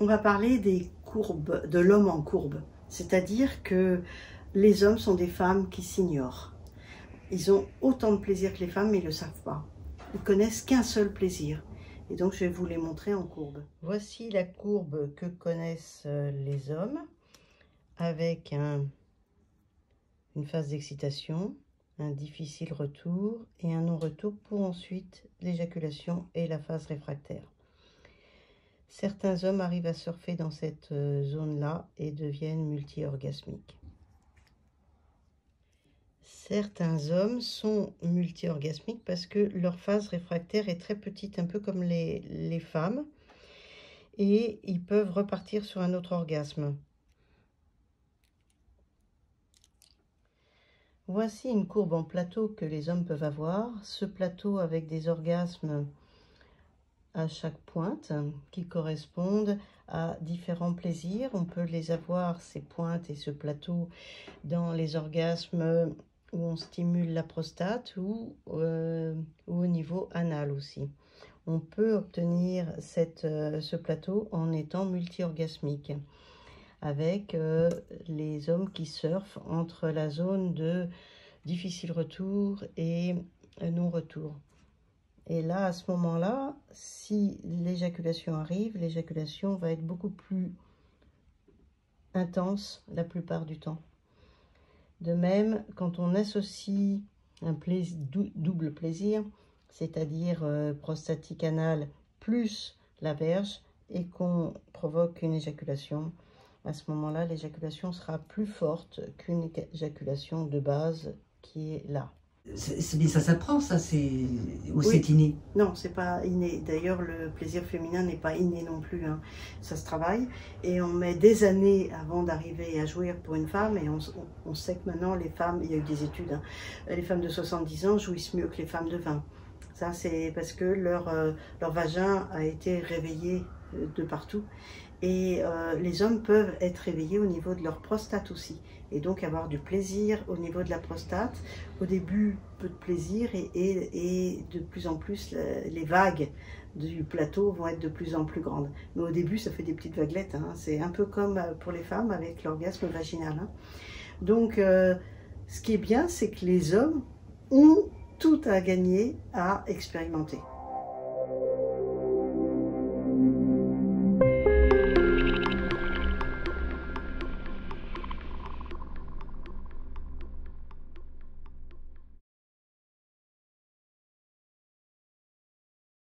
On va parler des courbes, de l'homme en courbe. C'est-à-dire que les hommes sont des femmes qui s'ignorent. Ils ont autant de plaisir que les femmes, mais ils ne le savent pas. Ils connaissent qu'un seul plaisir. Et donc, je vais vous les montrer en courbe. Voici la courbe que connaissent les hommes, avec une phase d'excitation, un difficile retour et un non-retour pour ensuite l'éjaculation et la phase réfractaire. Certains hommes arrivent à surfer dans cette zone-là et deviennent multi-orgasmiques. Certains hommes sont multi-orgasmiques parce que leur phase réfractaire est très petite, un peu comme les femmes, et ils peuvent repartir sur un autre orgasme. Voici une courbe en plateau que les hommes peuvent avoir. Ce plateau avec des orgasmes à chaque pointe qui correspondent à différents plaisirs. On peut les avoir, ces pointes et ce plateau, dans les orgasmes où on stimule la prostate ou au niveau anal aussi. On peut obtenir ce plateau en étant multi-orgasmique avec les hommes qui surfent entre la zone de difficile retour et non-retour. Et là, à ce moment-là, si l'éjaculation arrive, l'éjaculation va être beaucoup plus intense la plupart du temps. De même, quand on associe un double plaisir, c'est-à-dire prostatique anal plus la verge, et qu'on provoque une éjaculation, à ce moment-là, l'éjaculation sera plus forte qu'une éjaculation de base qui est là. Mais ça s'apprend, ça, ou oui. C'est inné? Non, c'est pas inné. D'ailleurs, le plaisir féminin n'est pas inné non plus. Hein. Ça se travaille. Et on met des années avant d'arriver à jouir pour une femme. Et on sait que maintenant, les femmes, il y a eu des études, hein, les femmes de 70 ans jouissent mieux que les femmes de 20. Ça, c'est parce que leur vagin a été réveillé de partout. Et les hommes peuvent être réveillés au niveau de leur prostate aussi. Et donc avoir du plaisir au niveau de la prostate. Au début, peu de plaisir et de plus en plus, les vagues du plateau vont être de plus en plus grandes. Mais au début, ça fait des petites vaguelettes. Hein. C'est un peu comme pour les femmes avec l'orgasme vaginal. Hein. Donc, ce qui est bien, c'est que les hommes ont tout à gagner à expérimenter.